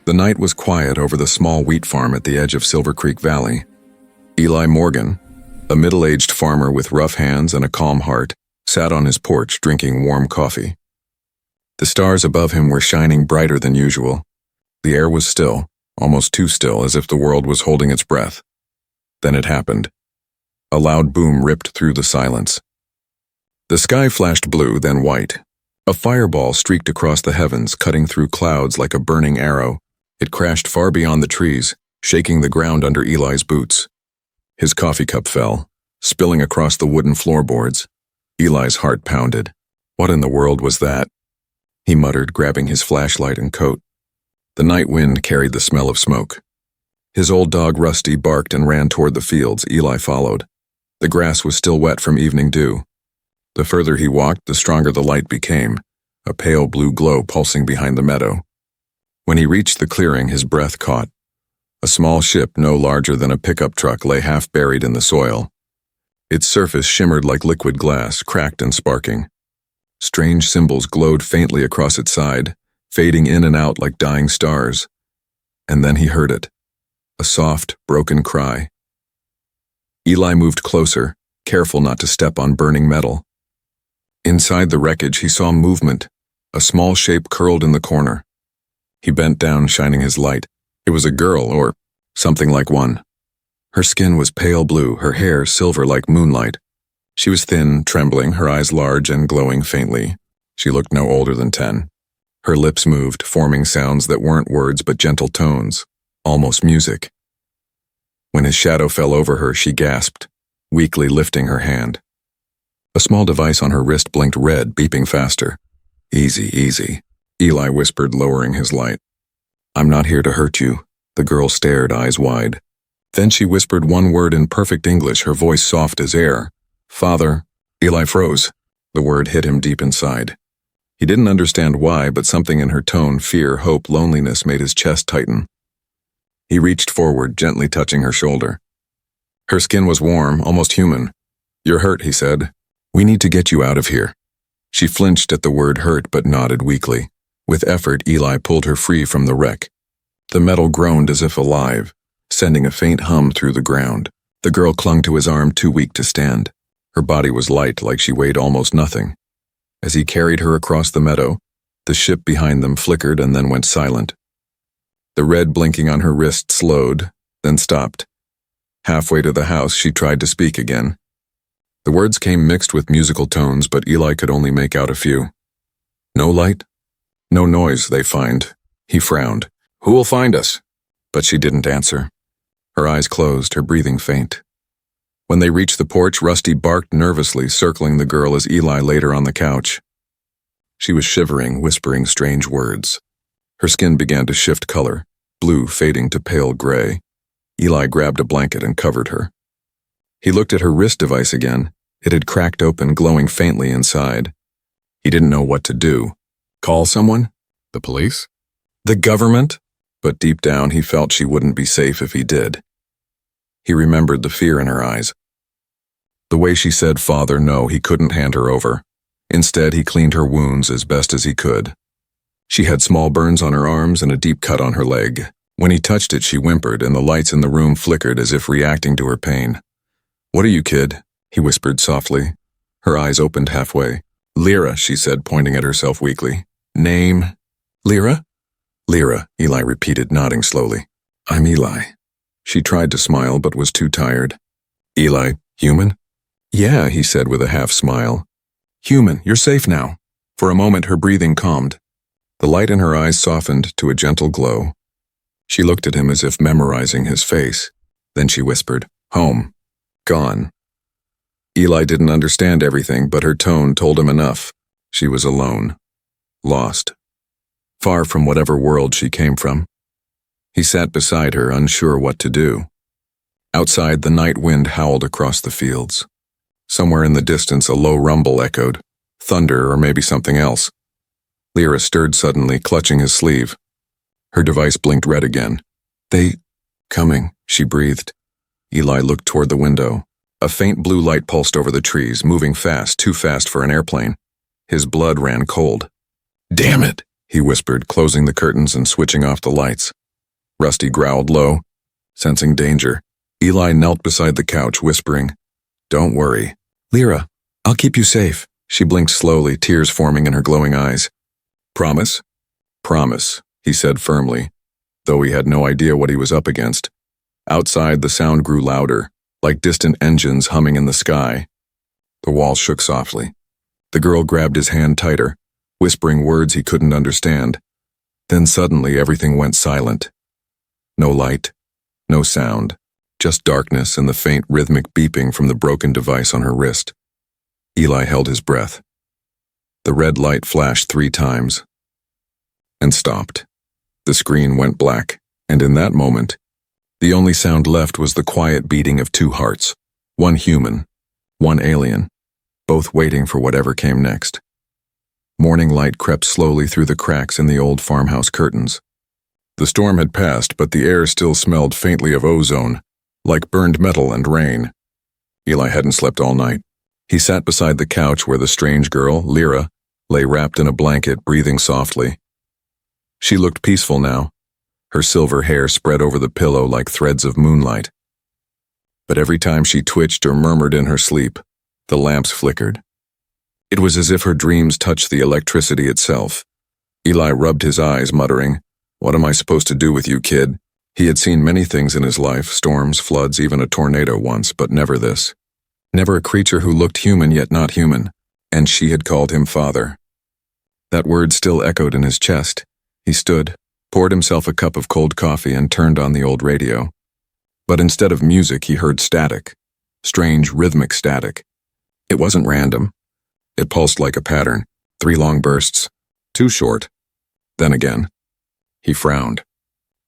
The night was quiet over the small wheat farm at the edge of Silver Creek Valley. Eli Morgan, a middle-aged farmer with rough hands and a calm heart, sat on his porch drinking warm coffee. The stars above him were shining brighter than usual. The air was still, almost too still, as if the world was holding its breath. Then it happened. A loud boom ripped through the silence. The sky flashed blue, then white. A fireball streaked across the heavens, cutting through clouds like a burning arrow. It crashed far beyond the trees, shaking the ground under Eli's boots. His coffee cup fell, spilling across the wooden floorboards. Eli's heart pounded. What in the world was that? He muttered, grabbing his flashlight and coat. The night wind carried the smell of smoke. His old dog Rusty barked and ran toward the fields. Eli followed. The grass was still wet from evening dew. The further he walked, the stronger the light became, a pale blue glow pulsing behind the meadow. When he reached the clearing, his breath caught. A small ship no larger than a pickup truck lay half buried in the soil. Its surface shimmered like liquid glass, cracked and sparking. Strange symbols glowed faintly across its side, fading in and out like dying stars. And then he heard it. A soft, broken cry. Eli moved closer, careful not to step on burning metal. Inside the wreckage, he saw movement, a small shape curled in the corner. He bent down, shining his light. It was a girl, or something like one. Her skin was pale blue, her hair silver like moonlight. She was thin, trembling, her eyes large and glowing faintly. She looked no older than 10. Her lips moved, forming sounds that weren't words but gentle tones, almost music. When his shadow fell over her, she gasped, weakly lifting her hand. A small device on her wrist blinked red, beeping faster. "Easy, easy," Eli whispered, lowering his light. "I'm not here to hurt you." The girl stared, eyes wide. Then she whispered one word in perfect English, her voice soft as air. "Father." Eli froze. The word hit him deep inside. He didn't understand why, but something in her tone, fear, hope, loneliness, made his chest tighten. He reached forward, gently touching her shoulder. Her skin was warm, almost human. "You're hurt," he said. "We need to get you out of here." She flinched at the word hurt, but nodded weakly. With effort, Eli pulled her free from the wreck. The metal groaned as if alive, sending a faint hum through the ground. The girl clung to his arm, too weak to stand. Her body was light, like she weighed almost nothing. As he carried her across the meadow, the ship behind them flickered and then went silent. The red blinking on her wrist slowed, then stopped. Halfway to the house, she tried to speak again. The words came mixed with musical tones, but Eli could only make out a few. "No light? No noise, they find." He frowned. "Who will find us?" But she didn't answer. Her eyes closed, her breathing faint. When they reached the porch, Rusty barked nervously, circling the girl as Eli laid her on the couch. She was shivering, whispering strange words. Her skin began to shift color, blue fading to pale gray. Eli grabbed a blanket and covered her. He looked at her wrist device again. It had cracked open, glowing faintly inside. He didn't know what to do. Call someone? The police? The government? But deep down he felt she wouldn't be safe if he did. He remembered the fear in her eyes. The way she said father, no, he couldn't hand her over. Instead, he cleaned her wounds as best as he could. She had small burns on her arms and a deep cut on her leg. When he touched it, she whimpered, and the lights in the room flickered as if reacting to her pain. "What are you, kid?" he whispered softly. Her eyes opened halfway. "Lyra," she said, pointing at herself weakly. "Name?" "Lyra?" "Lyra," Eli repeated, nodding slowly. "I'm Eli." She tried to smile, but was too tired. "Eli, human?" "Yeah," he said with a half-smile. "Human, you're safe now." For a moment, her breathing calmed. The light in her eyes softened to a gentle glow. She looked at him as if memorizing his face. Then she whispered, "Home. Gone." Eli didn't understand everything, but her tone told him enough. She was alone. Lost. Far from whatever world she came from. He sat beside her, unsure what to do. Outside, the night wind howled across the fields. Somewhere in the distance, a low rumble echoed. Thunder, or maybe something else. Lyra stirred suddenly, clutching his sleeve. Her device blinked red again. "They... coming," she breathed. Eli looked toward the window. A faint blue light pulsed over the trees, moving fast, too fast for an airplane. His blood ran cold. "Damn it!" he whispered, closing the curtains and switching off the lights. Rusty growled low, sensing danger. Eli knelt beside the couch, whispering, "Don't worry. Lyra, I'll keep you safe." She blinked slowly, tears forming in her glowing eyes. "Promise?" "Promise," he said firmly, though he had no idea what he was up against. Outside, the sound grew louder, like distant engines humming in the sky. The walls shook softly. The girl grabbed his hand tighter, whispering words he couldn't understand. Then suddenly everything went silent. No light, no sound, just darkness and the faint rhythmic beeping from the broken device on her wrist. Eli held his breath. The red light flashed 3 times and stopped. The screen went black, and in that moment, the only sound left was the quiet beating of 2 hearts, one human, one alien, both waiting for whatever came next. Morning light crept slowly through the cracks in the old farmhouse curtains. The storm had passed, but the air still smelled faintly of ozone, like burned metal and rain. Eli hadn't slept all night. He sat beside the couch where the strange girl, Lyra, lay wrapped in a blanket, breathing softly. She looked peaceful now, her silver hair spread over the pillow like threads of moonlight. But every time she twitched or murmured in her sleep, the lamps flickered. It was as if her dreams touched the electricity itself. Eli rubbed his eyes, muttering, "What am I supposed to do with you, kid?" He had seen many things in his life, storms, floods, even a tornado once, but never this. Never a creature who looked human yet not human, and she had called him father. That word still echoed in his chest. He stood, poured himself a cup of cold coffee, and turned on the old radio. But instead of music, he heard static, strange rhythmic static. It wasn't random. It pulsed like a pattern, 3 long bursts, 2 short. Then again. He frowned.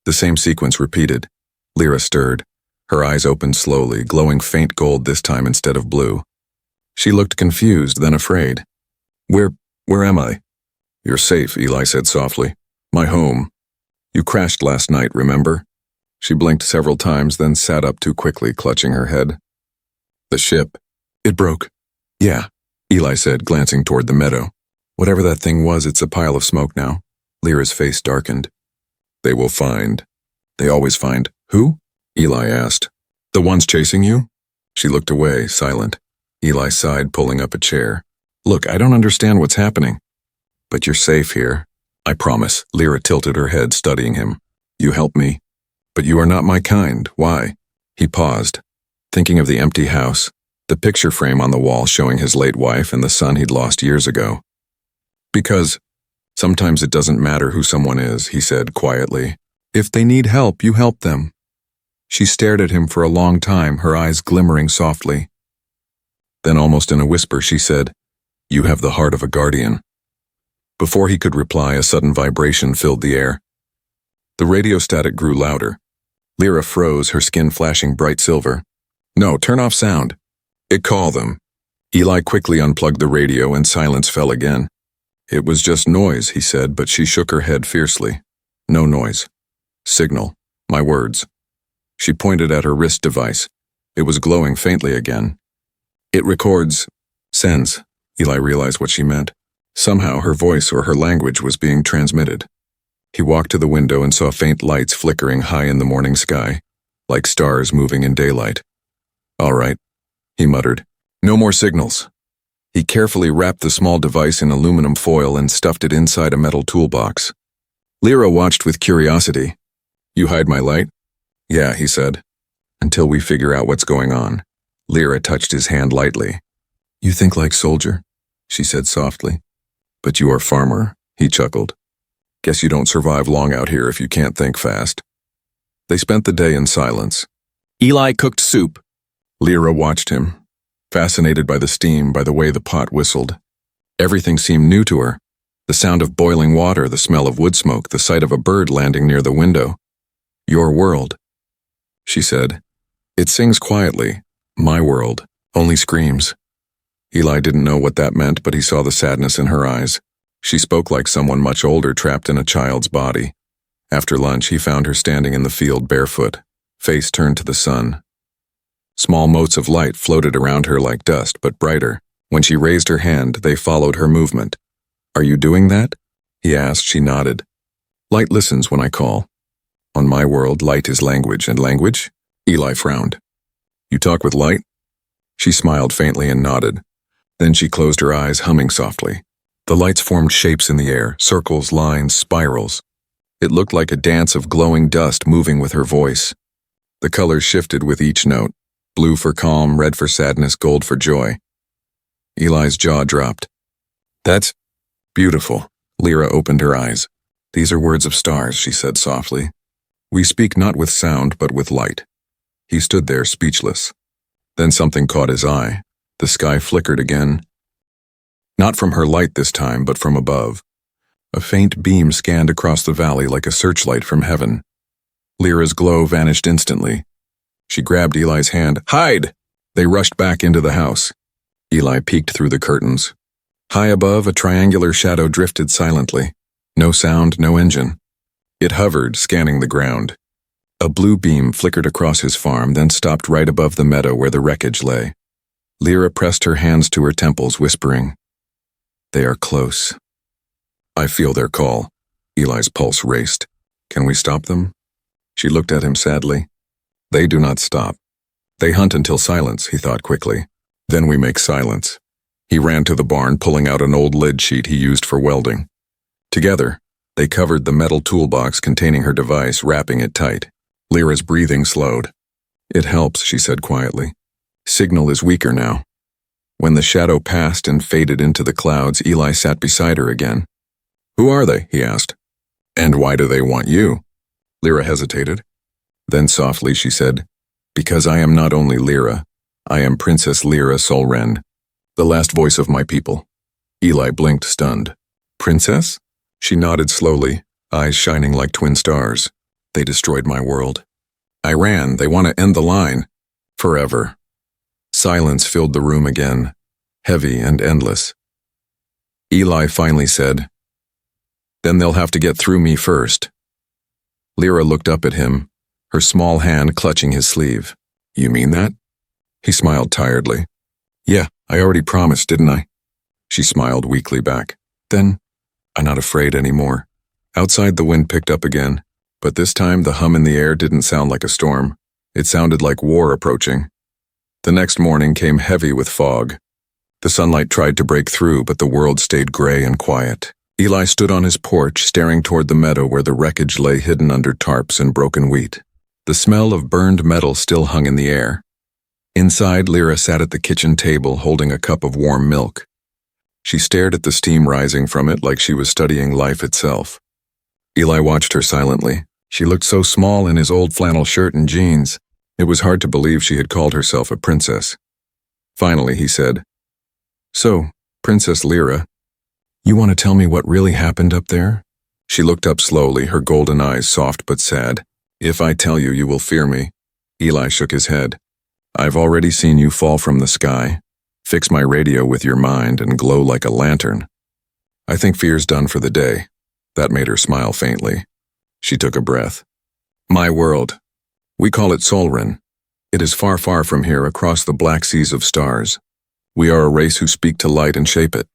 The same sequence repeated. Lyra stirred. Her eyes opened slowly, glowing faint gold this time instead of blue. She looked confused, then afraid. Where am I?" "You're safe," Eli said softly. "My home. You crashed last night, remember?" She blinked several times, then sat up too quickly, clutching her head. "The ship. It broke." "Yeah," Eli said, glancing toward the meadow. "Whatever that thing was, it's a pile of smoke now." Lyra's face darkened. "They will find. They always find." "Who?" Eli asked. "The ones chasing you?" She looked away, silent. Eli sighed, pulling up a chair. "Look, I don't understand what's happening. But you're safe here. I promise." Lyra tilted her head, studying him. "You help me. But you are not my kind. Why?" He paused, thinking of the empty house, the picture frame on the wall showing his late wife and the son he'd lost years ago. "Because sometimes it doesn't matter who someone is," he said quietly. "If they need help, you help them." She stared at him for a long time, her eyes glimmering softly. Then almost in a whisper she said, "You have the heart of a guardian." Before he could reply, a sudden vibration filled the air. The radio static grew louder. Lyra froze, her skin flashing bright silver. "No, turn off sound. It call them." Eli quickly unplugged the radio and silence fell again. "It was just noise," he said, but she shook her head fiercely. "No noise. Signal. My words." She pointed at her wrist device. It was glowing faintly again. "It records, sends." Eli realized what she meant. Somehow her voice or her language was being transmitted. He walked to the window and saw faint lights flickering high in the morning sky, like stars moving in daylight. "All right," he muttered. "No more signals." He carefully wrapped the small device in aluminum foil and stuffed it inside a metal toolbox. Lyra watched with curiosity. "You hide my light?" "Yeah," he said. "Until we figure out what's going on." Lyra touched his hand lightly. "You think like soldier," she said softly. "But you are farmer," he chuckled. "Guess you don't survive long out here if you can't think fast." They spent the day in silence. Eli cooked soup. Lyra watched him, fascinated by the steam, by the way the pot whistled. Everything seemed new to her. The sound of boiling water, the smell of wood smoke, the sight of a bird landing near the window. "Your world," she said. "It sings quietly. My world only screams." Eli didn't know what that meant, but he saw the sadness in her eyes. She spoke like someone much older trapped in a child's body. After lunch, he found her standing in the field barefoot, face turned to the sun. Small motes of light floated around her like dust, but brighter. When she raised her hand, they followed her movement. "Are you doing that?" he asked. She nodded. Light listens when I call. On my world, light is language, and language? Eli frowned. You talk with light? She smiled faintly and nodded. Then she closed her eyes, humming softly. The lights formed shapes in the air, circles, lines, spirals. It looked like a dance of glowing dust moving with her voice. The colors shifted with each note. Blue for calm, red for sadness, gold for joy. Eli's jaw dropped. That's beautiful. Lyra opened her eyes. These are words of stars, she said softly. We speak not with sound, but with light. He stood there, speechless. Then something caught his eye. The sky flickered again. Not from her light this time, but from above. A faint beam scanned across the valley like a searchlight from heaven. Lyra's glow vanished instantly. She grabbed Eli's hand. Hide! They rushed back into the house. Eli peeked through the curtains. High above, a triangular shadow drifted silently. No sound, no engine. It hovered, scanning the ground. A blue beam flickered across his farm, then stopped right above the meadow where the wreckage lay. Lyra pressed her hands to her temples, whispering, They are close. I feel their call. Eli's pulse raced. Can we stop them? She looked at him sadly. They do not stop. They hunt until silence, he thought quickly. Then we make silence. He ran to the barn, pulling out an old lid sheet he used for welding. Together, they covered the metal toolbox containing her device, wrapping it tight. Lyra's breathing slowed. It helps, she said quietly. Signal is weaker now. When the shadow passed and faded into the clouds, Eli sat beside her again. Who are they? He asked. And why do they want you? Lyra hesitated. Then softly she said, Because I am not only Lyra, I am Princess Lyra Solren, the last voice of my people. Eli blinked, stunned. Princess? She nodded slowly, eyes shining like twin stars. They destroyed my world. I ran. They want to end the line. Forever. Silence filled the room again, heavy and endless. Eli finally said, Then they'll have to get through me first. Lyra looked up at him, her small hand clutching his sleeve. You mean that? He smiled tiredly. Yeah, I already promised, didn't I? She smiled weakly back. Then, I'm not afraid anymore. Outside the wind picked up again, but this time the hum in the air didn't sound like a storm. It sounded like war approaching. The next morning came heavy with fog. The sunlight tried to break through, but the world stayed gray and quiet. Eli stood on his porch, staring toward the meadow where the wreckage lay hidden under tarps and broken wheat. The smell of burned metal still hung in the air. Inside, Lyra sat at the kitchen table holding a cup of warm milk. She stared at the steam rising from it like she was studying life itself. Eli watched her silently. She looked so small in his old flannel shirt and jeans. It was hard to believe she had called herself a princess. Finally, he said, So, Princess Lyra, you want to tell me what really happened up there? She looked up slowly, her golden eyes soft but sad. If I tell you, you will fear me. Eli shook his head. I've already seen you fall from the sky, fix my radio with your mind, and glow like a lantern. I think fear's done for the day. That made her smile faintly. She took a breath. My world. We call it Solren. It is far, far from here, across the black seas of stars. We are a race who speak to light and shape it.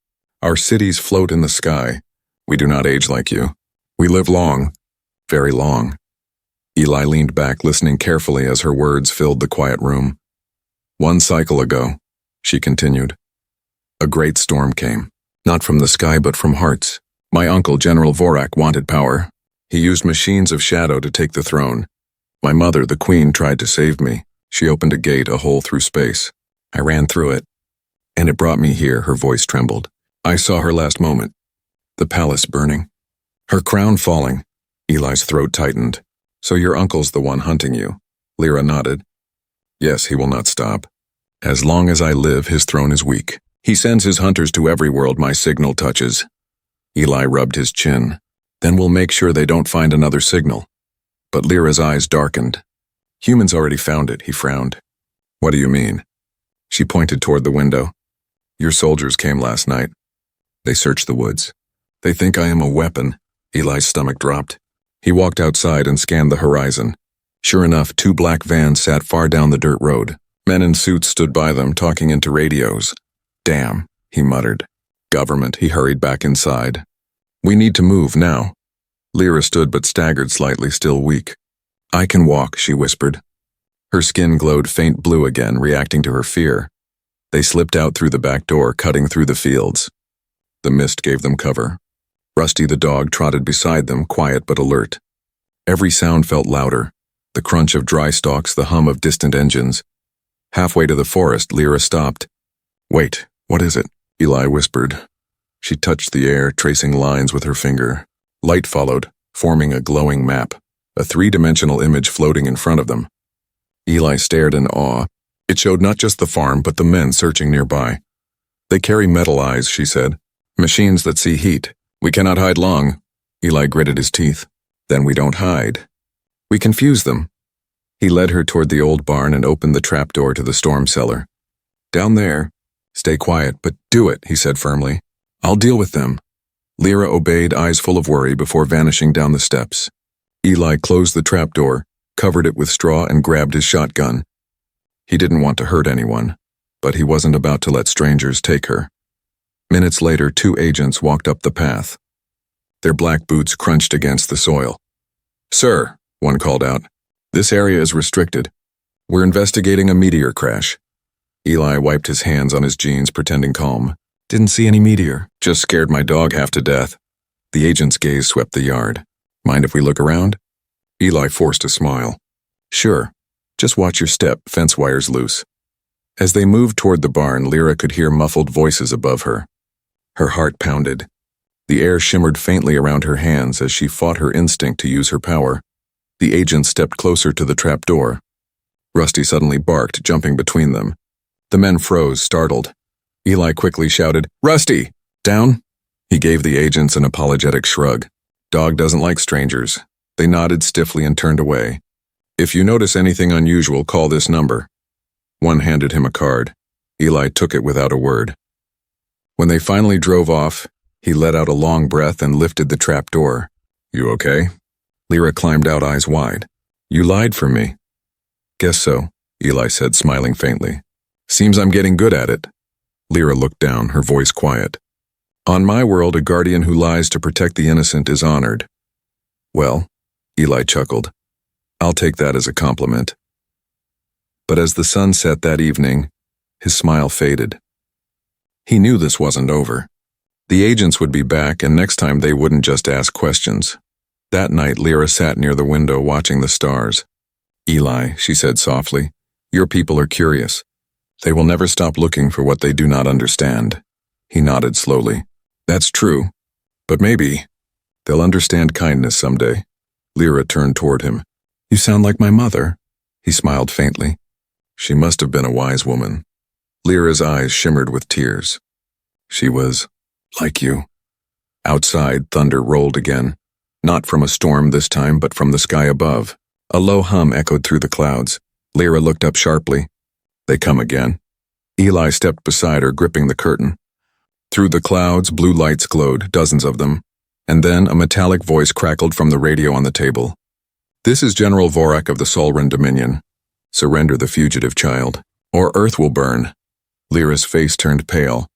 Our cities float in the sky. We do not age like you. We live long, very long. Eli leaned back, listening carefully as her words filled the quiet room. One cycle ago, she continued, a great storm came. Not from the sky, but from hearts. My uncle, General Vorak, wanted power. He used machines of shadow to take the throne. My mother, the queen, tried to save me. She opened a gate, a hole through space. I ran through it. And it brought me here, her voice trembled. I saw her last moment. The palace burning. Her crown falling. Eli's throat tightened. So your uncle's the one hunting you. Lyra nodded. Yes, he will not stop. As long as I live, his throne is weak. He sends his hunters to every world my signal touches. Eli rubbed his chin. Then we'll make sure they don't find another signal. But Lyra's eyes darkened. Humans already found it, he frowned. What do you mean? She pointed toward the window. Your soldiers came last night. They searched the woods. They think I am a weapon. Eli's stomach dropped. He walked outside and scanned the horizon. Sure enough, 2 black vans sat far down the dirt road. Men in suits stood by them, talking into radios. Damn, he muttered. Government, he hurried back inside. We need to move now. Lyra stood but staggered slightly, still weak. I can walk, she whispered. Her skin glowed faint blue again, reacting to her fear. They slipped out through the back door, cutting through the fields. The mist gave them cover. Rusty the dog trotted beside them, quiet but alert. Every sound felt louder, the crunch of dry stalks, the hum of distant engines. Halfway to the forest, Lyra stopped. Wait, what is it? Eli whispered. She touched the air, tracing lines with her finger. Light followed, forming a glowing map, a three-dimensional image floating in front of them. Eli stared in awe. It showed not just the farm, but the men searching nearby. They carry metal eyes, she said. Machines that see heat. We cannot hide long. Eli gritted his teeth. Then we don't hide. We confuse them. He led her toward the old barn and opened the trapdoor to the storm cellar. Down there. Stay quiet, but do it, he said firmly. I'll deal with them. Lyra obeyed, eyes full of worry, before vanishing down the steps. Eli closed the trapdoor, covered it with straw, and grabbed his shotgun. He didn't want to hurt anyone, but he wasn't about to let strangers take her. Minutes later, 2 agents walked up the path. Their black boots crunched against the soil. Sir, one called out, this area is restricted. We're investigating a meteor crash. Eli wiped his hands on his jeans, pretending calm. Didn't see any meteor, just scared my dog half to death. The agent's gaze swept the yard. Mind if we look around? Eli forced a smile. Sure, just watch your step, fence wires loose. As they moved toward the barn, Lyra could hear muffled voices above her. Her heart pounded. The air shimmered faintly around her hands as she fought her instinct to use her power. The agent stepped closer to the trapdoor. Rusty suddenly barked, jumping between them. The men froze, startled. Eli quickly shouted, Rusty! Down? He gave the agents an apologetic shrug. Dog doesn't like strangers. They nodded stiffly and turned away. If you notice anything unusual, call this number. One handed him a card. Eli took it without a word. When they finally drove off, he let out a long breath and lifted the trap door. You okay? Lyra climbed out, eyes wide. You lied for me. Guess so, Eli said, smiling faintly. Seems I'm getting good at it. Lyra looked down, her voice quiet. On my world, a guardian who lies to protect the innocent is honored. Well, Eli chuckled. I'll take that as a compliment. But as the sun set that evening, his smile faded. He knew this wasn't over. The agents would be back, and next time they wouldn't just ask questions. That night, Lyra sat near the window watching the stars. Eli, she said softly, your people are curious. They will never stop looking for what they do not understand. He nodded slowly. That's true. But maybe they'll understand kindness someday. Lyra turned toward him. You sound like my mother. He smiled faintly. She must have been a wise woman. Lyra's eyes shimmered with tears. She was like you. Outside, thunder rolled again. Not from a storm this time, but from the sky above. A low hum echoed through the clouds. Lyra looked up sharply. They come again. Eli stepped beside her, gripping the curtain. Through the clouds, blue lights glowed, dozens of them. And then a metallic voice crackled from the radio on the table. This is General Vorak of the Solran Dominion. Surrender the fugitive child, or Earth will burn. Lyra's face turned pale.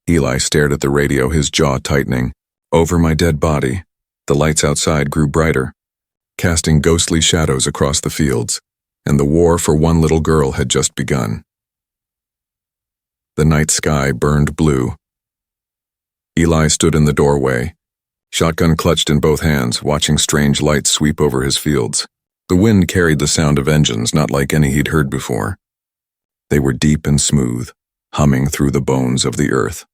Eli stared at the radio, his jaw tightening. Over my dead body. The lights outside grew brighter, casting ghostly shadows across the fields, and the war for one little girl had just begun. The night sky burned blue. Eli stood in the doorway, shotgun clutched in both hands, watching strange lights sweep over his fields. The wind carried the sound of engines, not like any he'd heard before. They were deep and smooth, humming through the bones of the earth.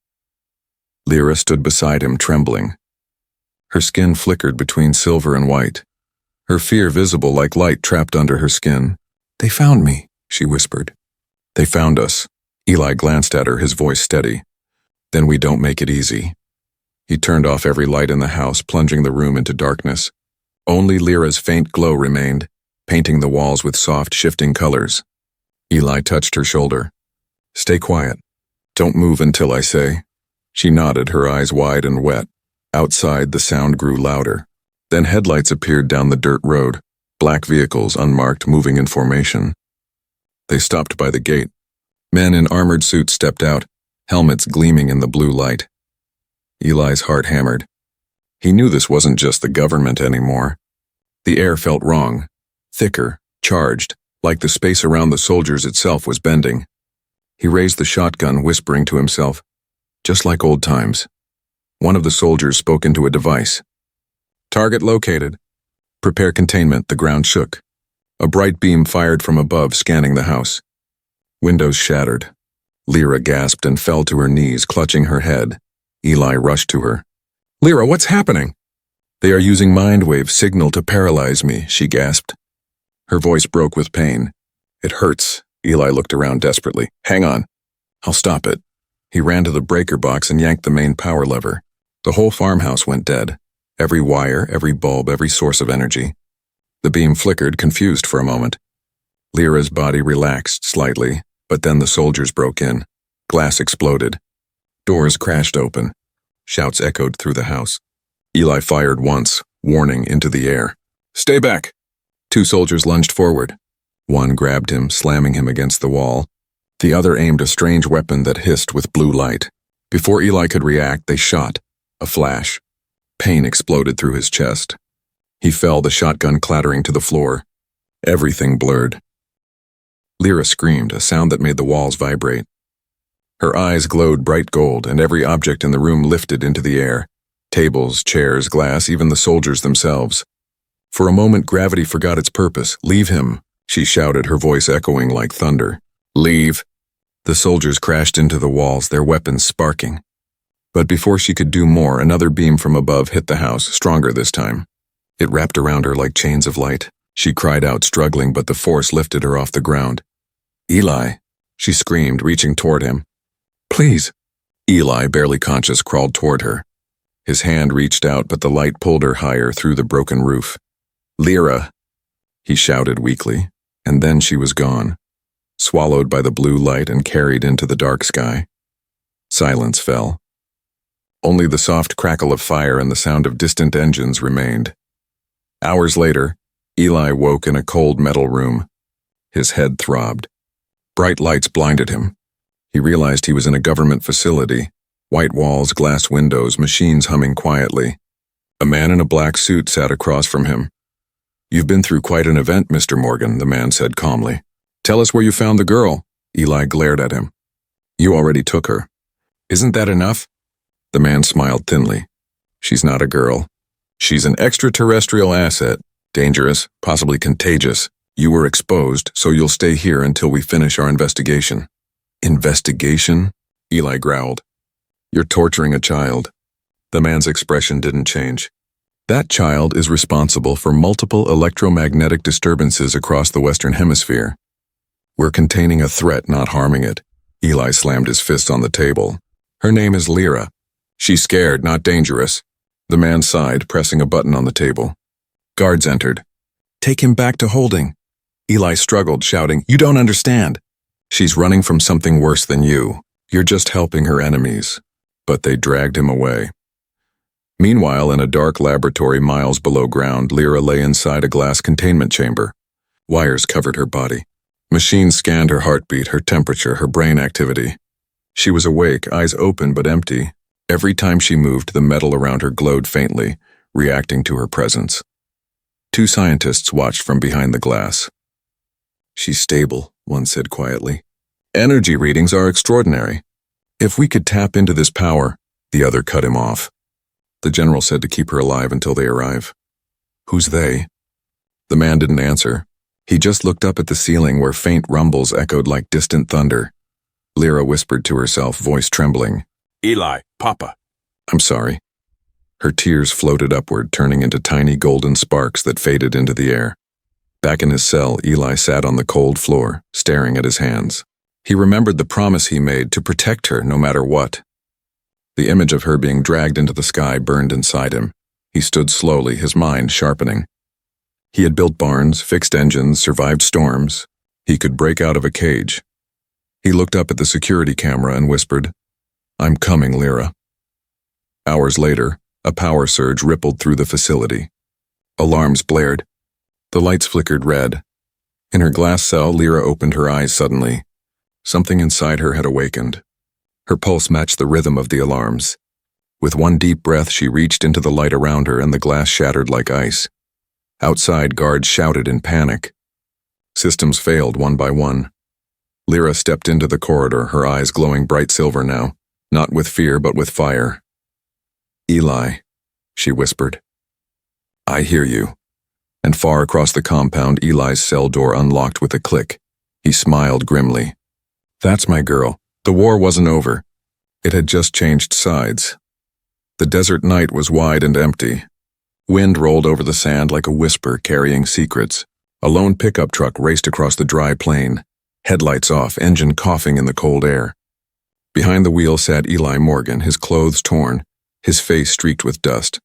Lyra stood beside him, trembling. Her skin flickered between silver and white, her fear visible like light trapped under her skin. They found me, she whispered. They found us. Eli glanced at her, his voice steady. Then we don't make it easy. He turned off every light in the house, plunging the room into darkness. Only Lyra's faint glow remained, painting the walls with soft, shifting colors. Eli touched her shoulder. Stay quiet. Don't move until I say. She nodded, her eyes wide and wet. Outside, the sound grew louder. Then headlights appeared down the dirt road, black vehicles, unmarked, moving in formation. They stopped by the gate. Men in armored suits stepped out, helmets gleaming in the blue light. Eli's heart hammered. He knew this wasn't just the government anymore. The air felt wrong, thicker, charged, like the space around the soldiers itself was bending. He raised the shotgun, whispering to himself, just like old times. One of the soldiers spoke into a device. Target located. Prepare containment. The ground shook. A bright beam fired from above, scanning the house. Windows shattered. Lyra gasped and fell to her knees, clutching her head. Eli rushed to her. Lyra, what's happening? They are using mind-wave signal to paralyze me, she gasped. Her voice broke with pain. It hurts. Eli looked around desperately. Hang on. I'll stop it. He ran to the breaker box and yanked the main power lever. The whole farmhouse went dead. Every wire, every bulb, every source of energy. The beam flickered, confused for a moment. Lyra's body relaxed slightly, but then the soldiers broke in. Glass exploded. Doors crashed open. Shouts echoed through the house. Eli fired once, warning into the air. Stay back! 2 soldiers lunged forward. One grabbed him, slamming him against the wall. The other aimed a strange weapon that hissed with blue light. Before Eli could react, they shot. A flash. Pain exploded through his chest. He fell, the shotgun clattering to the floor. Everything blurred. Lyra screamed, a sound that made the walls vibrate. Her eyes glowed bright gold, and every object in the room lifted into the air. Tables, chairs, glass, even the soldiers themselves. For a moment, gravity forgot its purpose. Leave him, she shouted, her voice echoing like thunder. Leave. The soldiers crashed into the walls, their weapons sparking. But before she could do more, another beam from above hit the house, stronger this time. It wrapped around her like chains of light. She cried out, struggling, but the force lifted her off the ground. Eli, she screamed, reaching toward him. Please. Eli, barely conscious, crawled toward her. His hand reached out, but the light pulled her higher through the broken roof. Lyra, he shouted weakly, and then she was gone, swallowed by the blue light and carried into the dark sky. Silence fell. Only the soft crackle of fire and the sound of distant engines remained. Hours later, Eli woke in a cold metal room. His head throbbed. Bright lights blinded him. He realized he was in a government facility. White walls, glass windows, machines humming quietly. A man in a black suit sat across from him. You've been through quite an event, Mr. Morgan, the man said calmly. Tell us where you found the girl. Eli glared at him. You already took her. Isn't that enough? The man smiled thinly. She's not a girl. She's an extraterrestrial asset. Dangerous, possibly contagious. You were exposed, so you'll stay here until we finish our investigation. Investigation? Eli growled. You're torturing a child. The man's expression didn't change. That child is responsible for multiple electromagnetic disturbances across the Western Hemisphere. We're containing a threat, not harming it. Eli slammed his fist on the table. Her name is Lyra. She's scared, not dangerous. The man sighed, pressing a button on the table. Guards entered. Take him back to holding. Eli struggled, shouting, You don't understand. She's running from something worse than you. You're just helping her enemies. But they dragged him away. Meanwhile, in a dark laboratory miles below ground, Lyra lay inside a glass containment chamber. Wires covered her body. Machines scanned her heartbeat, her temperature, her brain activity. She was awake, eyes open but empty. Every time she moved, the metal around her glowed faintly, reacting to her presence. 2 scientists watched from behind the glass. She's stable, one said quietly. Energy readings are extraordinary. If we could tap into this power, the other cut him off. The general said to keep her alive until they arrive. Who's they? The man didn't answer. He just looked up at the ceiling where faint rumbles echoed like distant thunder. Lyra whispered to herself, voice trembling. Eli, Papa. I'm sorry. Her tears floated upward, turning into tiny golden sparks that faded into the air. Back in his cell, Eli sat on the cold floor, staring at his hands. He remembered the promise he made to protect her no matter what. The image of her being dragged into the sky burned inside him. He stood slowly, his mind sharpening. He had built barns, fixed engines, survived storms. He could break out of a cage. He looked up at the security camera and whispered, I'm coming, Lyra. Hours later, a power surge rippled through the facility. Alarms blared. The lights flickered red. In her glass cell, Lyra opened her eyes suddenly. Something inside her had awakened. Her pulse matched the rhythm of the alarms. With one deep breath, she reached into the light around her and the glass shattered like ice. Outside, guards shouted in panic. Systems failed one by one. Lyra stepped into the corridor, her eyes glowing bright silver now, not with fear but with fire. "Eli," she whispered. "I hear you." And far across the compound, Eli's cell door unlocked with a click. He smiled grimly. "That's my girl. The war wasn't over. It had just changed sides." The desert night was wide and empty. Wind rolled over the sand like a whisper carrying secrets. A lone pickup truck raced across the dry plain, headlights off, engine coughing in the cold air. Behind the wheel sat Eli Morgan, his clothes torn, his face streaked with dust.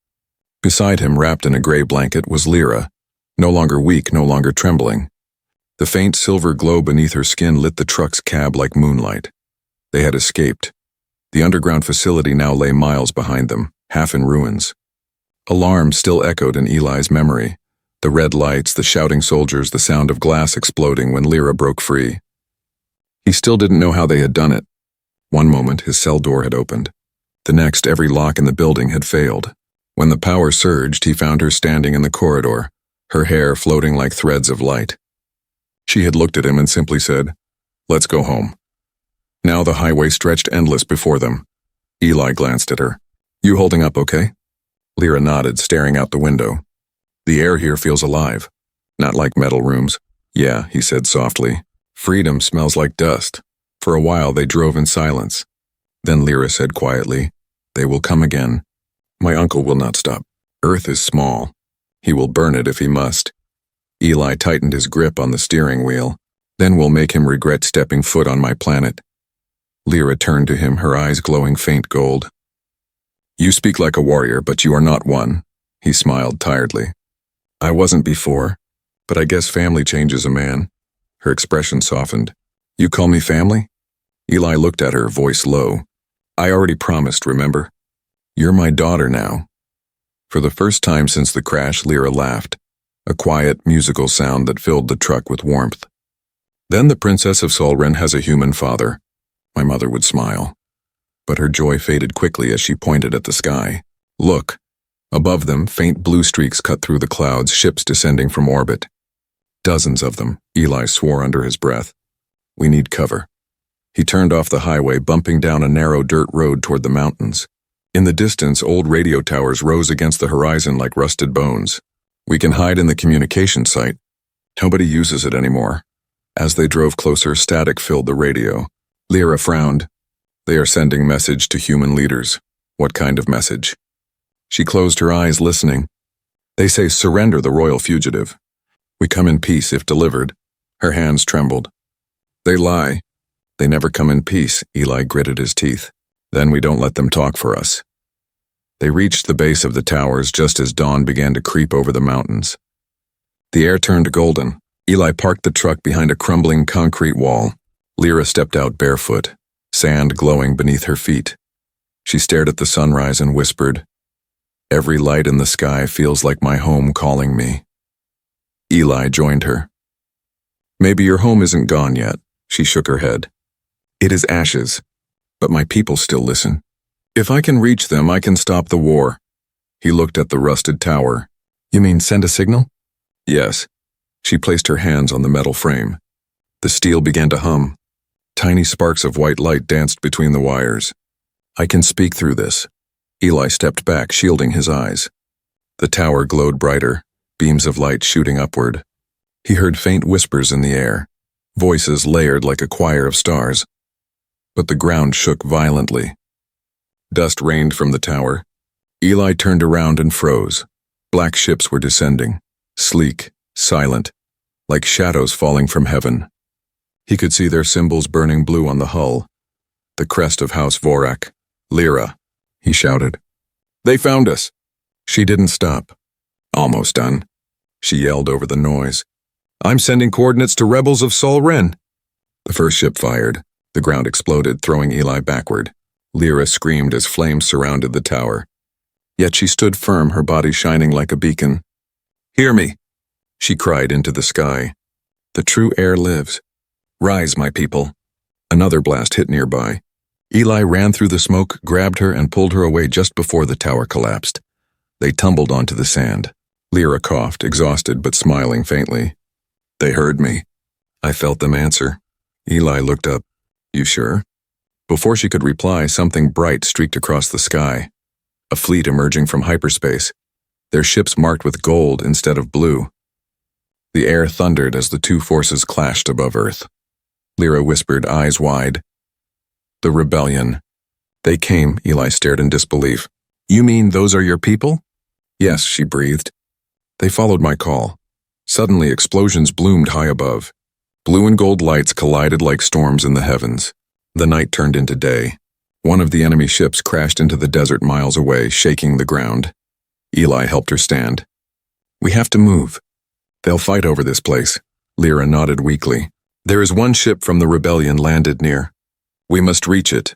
Beside him, wrapped in a gray blanket, was Lyra, no longer weak, no longer trembling. The faint silver glow beneath her skin lit the truck's cab like moonlight. They had escaped. The underground facility now lay miles behind them, half in ruins. Alarm still echoed in Eli's memory. The red lights, the shouting soldiers, the sound of glass exploding when Lyra broke free. He still didn't know how they had done it. One moment, his cell door had opened. The next, every lock in the building had failed. When the power surged, he found her standing in the corridor, her hair floating like threads of light. She had looked at him and simply said, "Let's go home." Now the highway stretched endless before them. Eli glanced at her. "You holding up okay?" Lyra nodded, staring out the window. "The air here feels alive. Not like metal rooms." "Yeah," he said softly. "Freedom smells like dust." For a while they drove in silence. Then Lyra said quietly, "They will come again. My uncle will not stop. Earth is small. He will burn it if he must." Eli tightened his grip on the steering wheel. "Then we'll make him regret stepping foot on my planet." Lyra turned to him, her eyes glowing faint gold. "You speak like a warrior, but you are not one." He smiled tiredly. "I wasn't before, but I guess family changes a man." Her expression softened. "You call me family?" Eli looked at her, voice low. "I already promised, remember? You're my daughter now." For the first time since the crash, Lyra laughed, a quiet, musical sound that filled the truck with warmth. "Then the Princess of Solren has a human father," my mother would smile. But her joy faded quickly as she pointed at the sky. "Look." Above them, faint blue streaks cut through the clouds, ships descending from orbit. Dozens of them, Eli swore under his breath. "We need cover." He turned off the highway, bumping down a narrow dirt road toward the mountains. In the distance, old radio towers rose against the horizon like rusted bones. "We can hide in the communication site. Nobody uses it anymore." As they drove closer, static filled the radio. Lyra frowned. "They are sending message to human leaders." "What kind of message?" She closed her eyes, listening. "They say surrender the royal fugitive. We come in peace if delivered." Her hands trembled. "They lie. They never come in peace," Eli gritted his teeth. "Then we don't let them talk for us." They reached the base of the towers just as dawn began to creep over the mountains. The air turned golden. Eli parked the truck behind a crumbling concrete wall. Lyra stepped out barefoot, sand glowing beneath her feet. She stared at the sunrise and whispered, "Every light in the sky feels like my home calling me." Eli joined her. "Maybe your home isn't gone yet," she shook her head. "It is ashes, but my people still listen. If I can reach them, I can stop the war." He looked at the rusted tower. "You mean send a signal?" "Yes." She placed her hands on the metal frame. The steel began to hum. Tiny sparks of white light danced between the wires. "I can speak through this." Eli stepped back, shielding his eyes. The tower glowed brighter, beams of light shooting upward. He heard faint whispers in the air, voices layered like a choir of stars. But the ground shook violently. Dust rained from the tower. Eli turned around and froze. Black ships were descending, sleek, silent, like shadows falling from heaven. He could see their symbols burning blue on the hull. The crest of House Vorak. "Lyra," he shouted. "They found us." She didn't stop. "Almost done," she yelled over the noise. "I'm sending coordinates to rebels of Solren." The first ship fired. The ground exploded, throwing Eli backward. Lyra screamed as flames surrounded the tower. Yet she stood firm, her body shining like a beacon. "Hear me," she cried into the sky. "The true heir lives. Rise, my people." Another blast hit nearby. Eli ran through the smoke, grabbed her, and pulled her away just before the tower collapsed. They tumbled onto the sand. Lyra coughed, exhausted but smiling faintly. They heard me. I felt them answer. Eli looked up. You sure? Before she could reply, something bright streaked across the sky. A fleet emerging from hyperspace, their ships marked with gold instead of blue. The air thundered as the two forces clashed above Earth. Lyra whispered, eyes wide. The rebellion. They came, Eli stared in disbelief. You mean those are your people? Yes, she breathed. They followed my call. Suddenly, explosions bloomed high above. Blue and gold lights collided like storms in the heavens. The night turned into day. One of the enemy ships crashed into the desert miles away, shaking the ground. Eli helped her stand. We have to move. They'll fight over this place. Lyra nodded weakly. There is one ship from the rebellion landed near. We must reach it.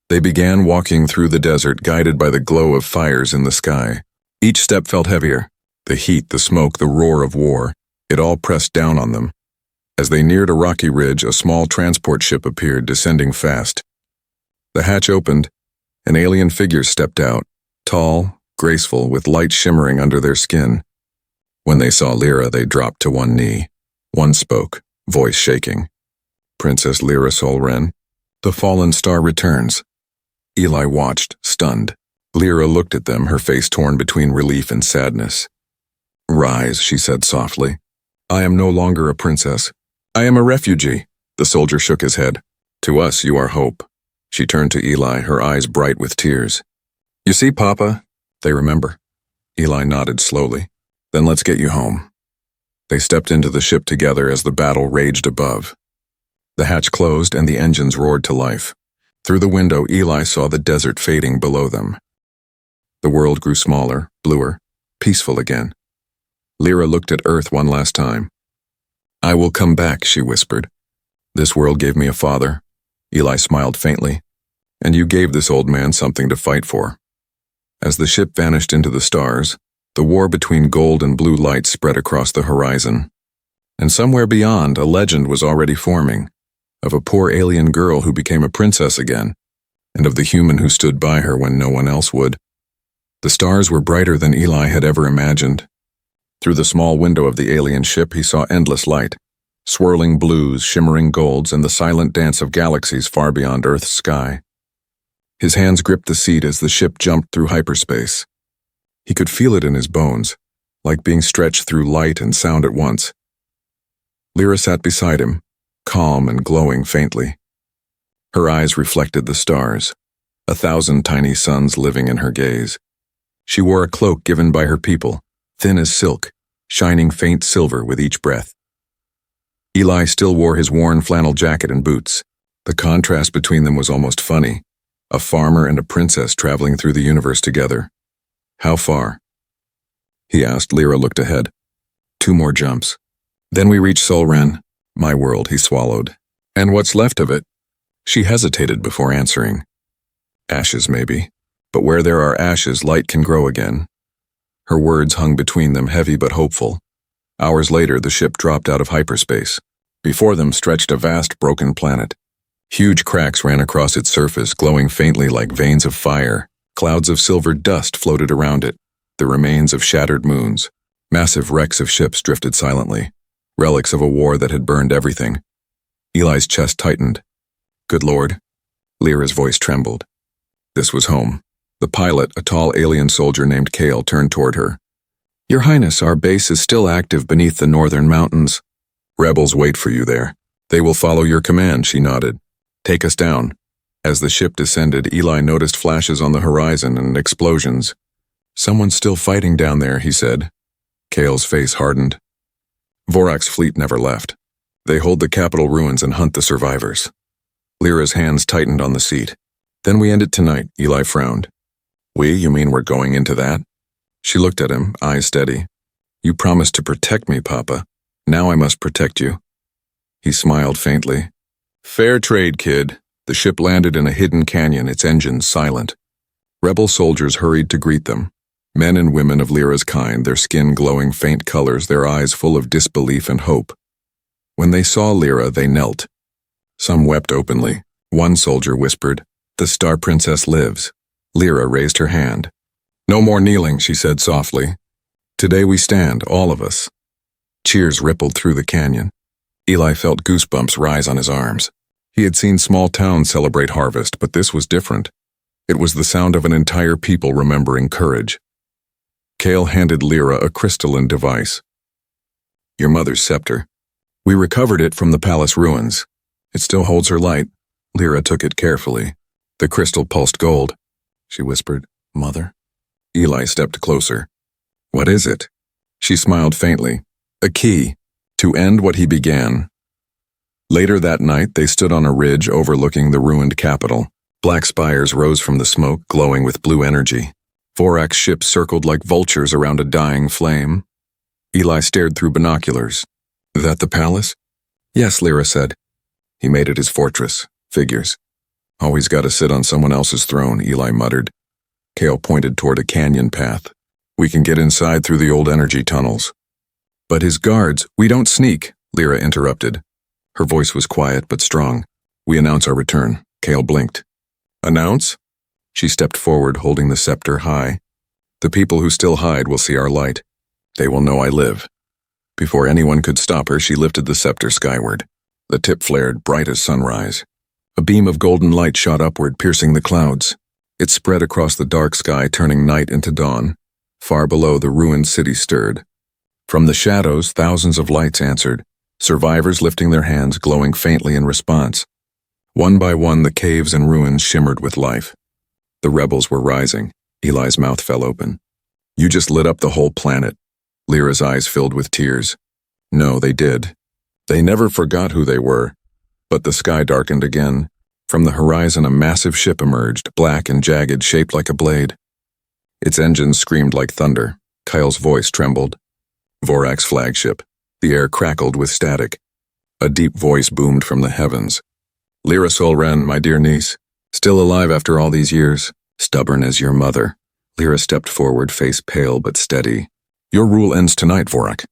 They began walking through the desert, guided by the glow of fires in the sky. Each step felt heavier. The heat, the smoke, the roar of war. It all pressed down on them. As they neared a rocky ridge, a small transport ship appeared, descending fast. The hatch opened. An alien figure stepped out, tall, graceful, with light shimmering under their skin. When they saw Lyra, they dropped to one knee. One spoke, voice shaking. Princess Lyra Solren, the fallen star returns. Eli watched, stunned. Lyra looked at them, her face torn between relief and sadness. Rise, she said softly. I am no longer a princess. I am a refugee. The soldier shook his head. To us, you are hope. She turned to Eli, her eyes bright with tears. You see, Papa? They remember. Eli nodded slowly. Then let's get you home. They stepped into the ship together as the battle raged above. The hatch closed and the engines roared to life. Through the window, Eli saw the desert fading below them. The world grew smaller, bluer, peaceful again. Lyra looked at Earth one last time. I will come back, she whispered. This world gave me a father. Eli smiled faintly. And you gave this old man something to fight for. As the ship vanished into the stars, the war between gold and blue light spread across the horizon. And somewhere beyond, a legend was already forming, of a poor alien girl who became a princess again, and of the human who stood by her when no one else would. The stars were brighter than Eli had ever imagined. Through the small window of the alien ship, he saw endless light, swirling blues, shimmering golds, and the silent dance of galaxies far beyond Earth's sky. His hands gripped the seat as the ship jumped through hyperspace. He could feel it in his bones, like being stretched through light and sound at once. Lyra sat beside him, calm and glowing faintly. Her eyes reflected the stars, 1,000 tiny suns living in her gaze. She wore a cloak given by her people, thin as silk, shining faint silver with each breath. Eli still wore his worn flannel jacket and boots. The contrast between them was almost funny, a farmer and a princess traveling through the universe together. How far? He asked. Lyra looked ahead. 2 more jumps. Then we reach Solren. My world, he swallowed. And what's left of it? She hesitated before answering. Ashes, maybe. But where there are ashes, light can grow again. Her words hung between them, heavy but hopeful. Hours later, the ship dropped out of hyperspace. Before them stretched a vast broken planet. Huge cracks ran across its surface, glowing faintly like veins of fire. Clouds of silver dust floated around it, the remains of shattered moons. Massive wrecks of ships drifted silently, relics of a war that had burned everything. Eli's chest tightened. Good Lord. Lyra's voice trembled. This was home. The pilot, a tall alien soldier named Kale, turned toward her. Your Highness, our base is still active beneath the northern mountains. Rebels wait for you there. They will follow your command, she nodded. Take us down. As the ship descended, Eli noticed flashes on the horizon and explosions. Someone's still fighting down there, he said. Kale's face hardened. Vorak's fleet never left. They hold the capital ruins and hunt the survivors. Lyra's hands tightened on the seat. Then we end it tonight, Eli frowned. We, you mean we're going into that? She looked at him, eyes steady. You promised to protect me, Papa. Now I must protect you. He smiled faintly. Fair trade, kid. The ship landed in a hidden canyon, its engines silent. Rebel soldiers hurried to greet them. Men and women of Lyra's kind, their skin glowing faint colors, their eyes full of disbelief and hope. When they saw Lyra, they knelt. Some wept openly. One soldier whispered, The Star Princess lives. Lyra raised her hand. No more kneeling, she said softly. Today we stand, all of us. Cheers rippled through the canyon. Eli felt goosebumps rise on his arms. He had seen small towns celebrate harvest, but this was different. It was the sound of an entire people remembering courage. Kale handed Lyra a crystalline device. Your mother's scepter. We recovered it from the palace ruins. It still holds her light. Lyra took it carefully. The crystal pulsed gold. She whispered, Mother? Eli stepped closer. What is it? She smiled faintly. A key, to end what he began. Later that night, they stood on a ridge overlooking the ruined capital. Black spires rose from the smoke, glowing with blue energy. Vorak's ships circled like vultures around a dying flame. Eli stared through binoculars. That the palace? Yes, Lyra said. He made it his fortress. Figures. Always gotta sit on someone else's throne, Eli muttered. Kale pointed toward a canyon path. We can get inside through the old energy tunnels. But his guards, we don't sneak, Lyra interrupted. Her voice was quiet but strong. We announce our return. Kale blinked. Announce? She stepped forward, holding the scepter high. The people who still hide will see our light. They will know I live. Before anyone could stop her, she lifted the scepter skyward. The tip flared, bright as sunrise. A beam of golden light shot upward, piercing the clouds. It spread across the dark sky, turning night into dawn. Far below, the ruined city stirred. From the shadows, thousands of lights answered, survivors lifting their hands, glowing faintly in response. One by one, the caves and ruins shimmered with life. The rebels were rising. Eli's mouth fell open. You just lit up the whole planet. Lyra's eyes filled with tears. No, they did. They never forgot who they were. But the sky darkened again. From the horizon, a massive ship emerged, black and jagged, shaped like a blade. Its engines screamed like thunder. Kyle's voice trembled. Vorak's flagship. The air crackled with static. A deep voice boomed from the heavens. Lyra Solren, my dear niece. Still alive after all these years. Stubborn as your mother. Lyra stepped forward, face pale but steady. Your rule ends tonight, Vorak.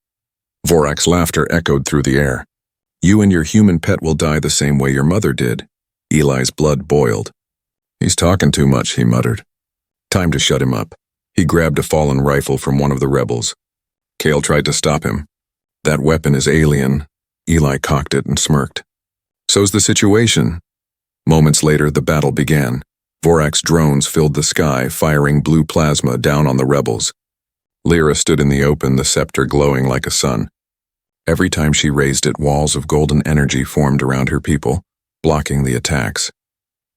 Vorak's laughter echoed through the air. You and your human pet will die the same way your mother did. Eli's blood boiled. He's talking too much, he muttered. Time to shut him up. He grabbed a fallen rifle from one of the rebels. Kale tried to stop him. That weapon is alien. Eli cocked it and smirked. So's the situation. Moments later, the battle began. Vorak's drones filled the sky, firing blue plasma down on the rebels. Lyra stood in the open, the scepter glowing like a sun. Every time she raised it, walls of golden energy formed around her people, blocking the attacks.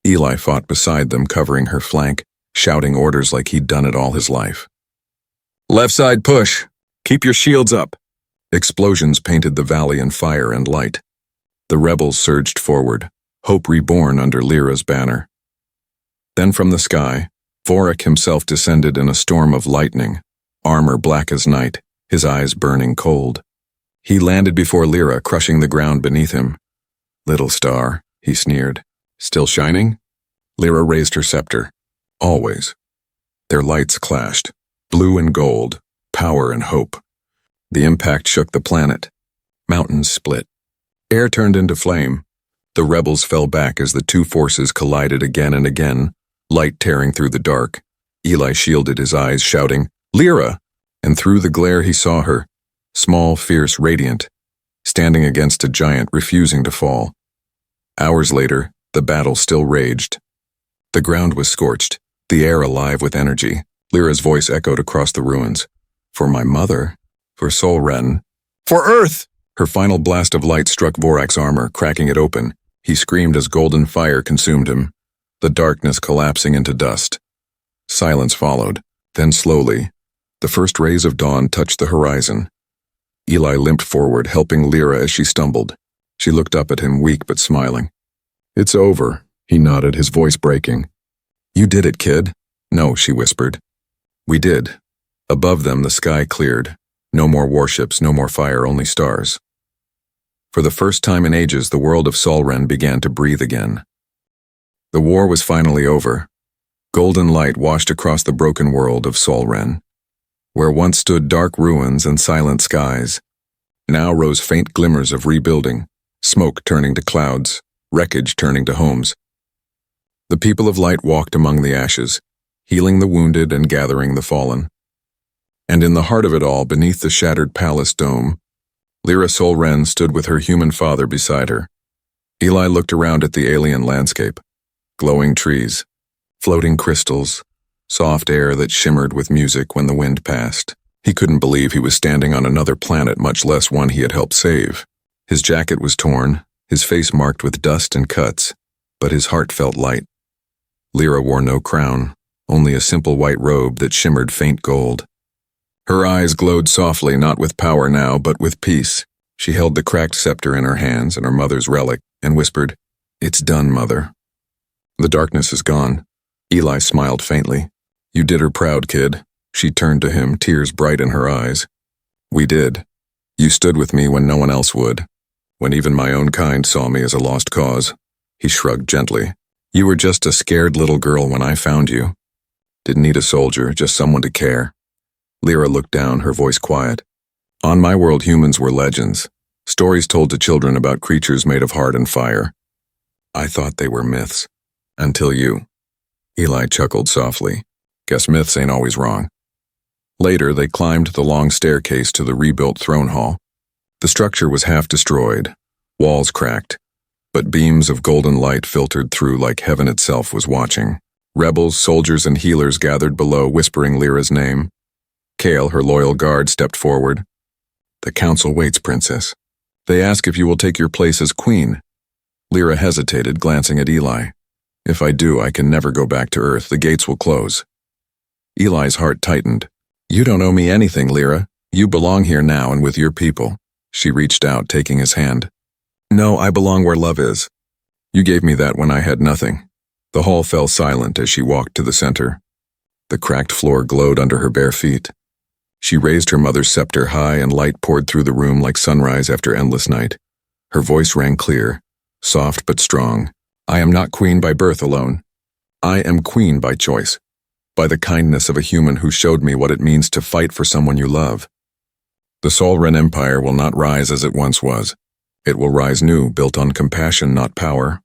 Eli fought beside them, covering her flank, shouting orders like he'd done it all his life. Left side push! Keep your shields up! Explosions painted the valley in fire and light. The rebels surged forward, hope reborn under Lyra's banner. Then from the sky, Vorak himself descended in a storm of lightning, armor black as night, his eyes burning cold. He landed before Lyra, crushing the ground beneath him. Little star, he sneered. Still shining? Lyra raised her scepter. Always. Their lights clashed, blue and gold, power and hope. The impact shook the planet. Mountains split. Air turned into flame. The rebels fell back as the two forces collided again and again, light tearing through the dark. Eli shielded his eyes, shouting, Lyra! And through the glare he saw her, small, fierce, radiant, standing against a giant refusing to fall. Hours later, the battle still raged. The ground was scorched, the air alive with energy. Lyra's voice echoed across the ruins. For my mother, for Solren, for Earth! Her final blast of light struck Vorak's armor, cracking it open. He screamed as golden fire consumed him, the darkness collapsing into dust. Silence followed. Then slowly, the first rays of dawn touched the horizon. Eli limped forward, helping Lyra as she stumbled. She looked up at him, weak but smiling. It's over, he nodded, his voice breaking. You did it, kid. No, she whispered. We did. Above them, the sky cleared. No more warships, no more fire, only stars. For the first time in ages, the world of Solren began to breathe again. The war was finally over. Golden light washed across the broken world of Solren. Where once stood dark ruins and silent skies, now rose faint glimmers of rebuilding, smoke turning to clouds, wreckage turning to homes. The people of light walked among the ashes, healing the wounded and gathering the fallen. And in the heart of it all, beneath the shattered palace dome, Lyra Solren stood with her human father beside her. Eli looked around at the alien landscape. Glowing trees, floating crystals, soft air that shimmered with music when the wind passed. He couldn't believe he was standing on another planet, much less one he had helped save. His jacket was torn, his face marked with dust and cuts, but his heart felt light. Lyra wore no crown, only a simple white robe that shimmered faint gold. Her eyes glowed softly, not with power now, but with peace. She held the cracked scepter in her hands and her mother's relic, and whispered, "It's done, Mother." The darkness is gone. Eli smiled faintly. "You did her proud, kid." She turned to him, tears bright in her eyes. "We did. You stood with me when no one else would, when even my own kind saw me as a lost cause." He shrugged gently. "You were just a scared little girl when I found you. Didn't need a soldier, just someone to care." Lyra looked down, her voice quiet. "On my world, humans were legends, stories told to children about creatures made of heart and fire. I thought they were myths. Until you." Eli chuckled softly. "Guess myths ain't always wrong." Later, they climbed the long staircase to the rebuilt throne hall. The structure was half destroyed, walls cracked, but beams of golden light filtered through like heaven itself was watching. Rebels, soldiers, and healers gathered below, whispering Lyra's name. Kale, her loyal guard, stepped forward. "The council waits, Princess. They ask if you will take your place as queen." Lyra hesitated, glancing at Eli. "If I do, I can never go back to Earth. The gates will close." Eli's heart tightened. "You don't owe me anything, Lyra. You belong here now and with your people." She reached out, taking his hand. "No, I belong where love is. You gave me that when I had nothing." The hall fell silent as she walked to the center. The cracked floor glowed under her bare feet. She raised her mother's scepter high, and light poured through the room like sunrise after endless night. Her voice rang clear, soft but strong. "I am not queen by birth alone. I am queen by choice, by the kindness of a human who showed me what it means to fight for someone you love. The Solren Empire will not rise as it once was. It will rise new, built on compassion, not power."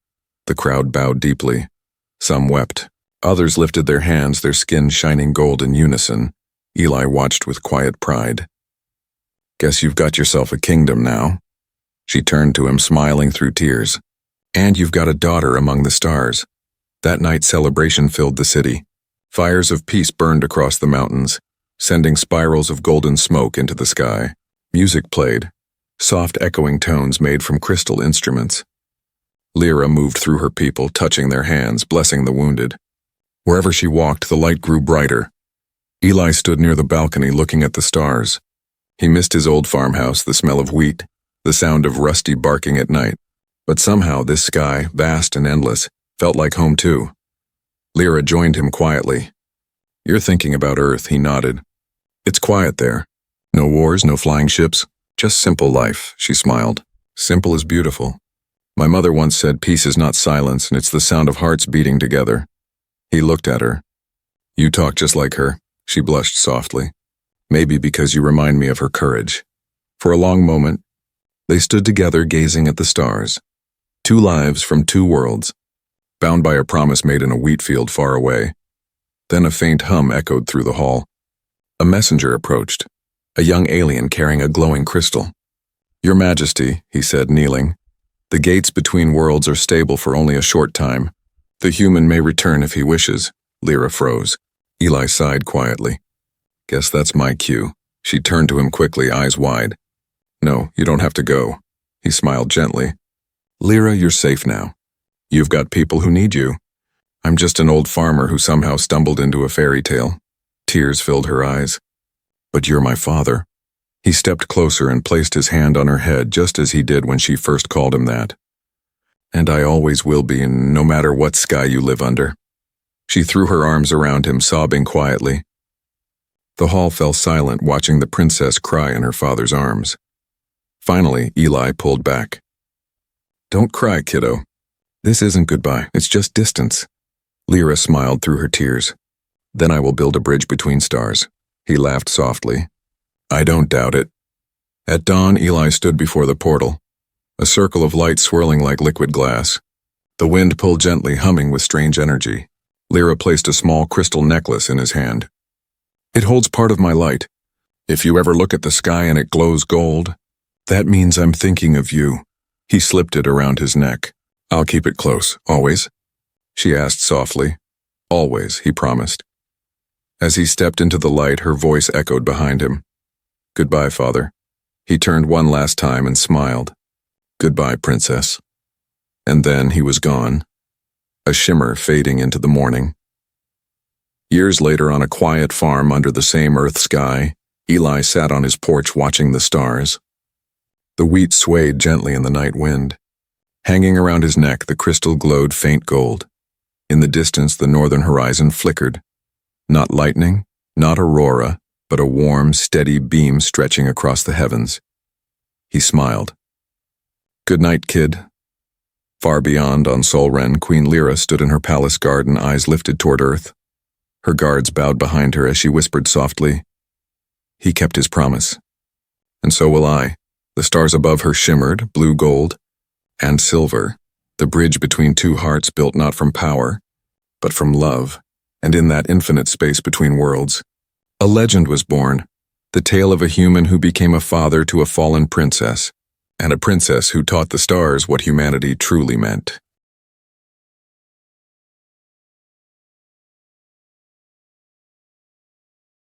The crowd bowed deeply. Some wept. Others lifted their hands, their skin shining gold in unison. Eli watched with quiet pride. "Guess you've got yourself a kingdom now." She turned to him, smiling through tears. "And you've got a daughter among the stars." That night, celebration filled the city. Fires of peace burned across the mountains, sending spirals of golden smoke into the sky. Music played, soft echoing tones made from crystal instruments. Lyra moved through her people, touching their hands, blessing the wounded. Wherever she walked, the light grew brighter. Eli stood near the balcony looking at the stars. He missed his old farmhouse, the smell of wheat, the sound of Rusty barking at night. But somehow this sky, vast and endless, felt like home too. Lyra joined him quietly. "You're thinking about Earth," he nodded. "It's quiet there. No wars, no flying ships, just simple life," she smiled. "Simple is beautiful. My mother once said peace is not silence, and it's the sound of hearts beating together." He looked at her. "You talk just like her." She blushed softly. "Maybe because you remind me of her courage." For a long moment, they stood together gazing at the stars. Two lives from two worlds, bound by a promise made in a wheat field far away. Then a faint hum echoed through the hall. A messenger approached, a young alien carrying a glowing crystal. "Your Majesty," he said, kneeling, "the gates between worlds are stable for only a short time. The human may return if he wishes." Lyra froze. Eli sighed quietly. "Guess that's my cue." She turned to him quickly, eyes wide. "No, you don't have to go." He smiled gently. "Lyra, you're safe now. You've got people who need you. I'm just an old farmer who somehow stumbled into a fairy tale." Tears filled her eyes. "But you're my father." He stepped closer and placed his hand on her head just as he did when she first called him that. "And I always will be, no matter what sky you live under." She threw her arms around him, sobbing quietly. The hall fell silent, watching the princess cry in her father's arms. Finally, Eli pulled back. "Don't cry, kiddo. This isn't goodbye, it's just distance." Lyra smiled through her tears. "Then I will build a bridge between stars." He laughed softly. "I don't doubt it." At dawn, Eli stood before the portal, a circle of light swirling like liquid glass. The wind pulled gently, humming with strange energy. Lyra placed a small crystal necklace in his hand. It holds part of my light. If you ever look at the sky and it glows gold, that means I'm thinking of you. He slipped it around his neck. I'll keep it close, always? She asked softly. Always, he promised. As he stepped into the light, her voice echoed behind him. Goodbye, father. He turned one last time and smiled. Goodbye, princess. And then he was gone, a shimmer fading into the morning. Years later, on a quiet farm under the same earth sky, Eli sat on his porch watching the stars. The wheat swayed gently in the night wind. Hanging around his neck, the crystal glowed faint gold. In the distance, the northern horizon flickered. Not lightning, not aurora, but a warm, steady beam stretching across the heavens. He smiled. Good night, kid. Far beyond, on Solren, Queen Lyra stood in her palace garden, eyes lifted toward earth. Her guards bowed behind her as she whispered softly, He kept his promise. And so will I. The stars above her shimmered, blue gold, and silver, the bridge between two hearts built not from power, but from love, and in that infinite space between worlds, a legend was born, the tale of a human who became a father to a fallen princess, and a princess who taught the stars what humanity truly meant.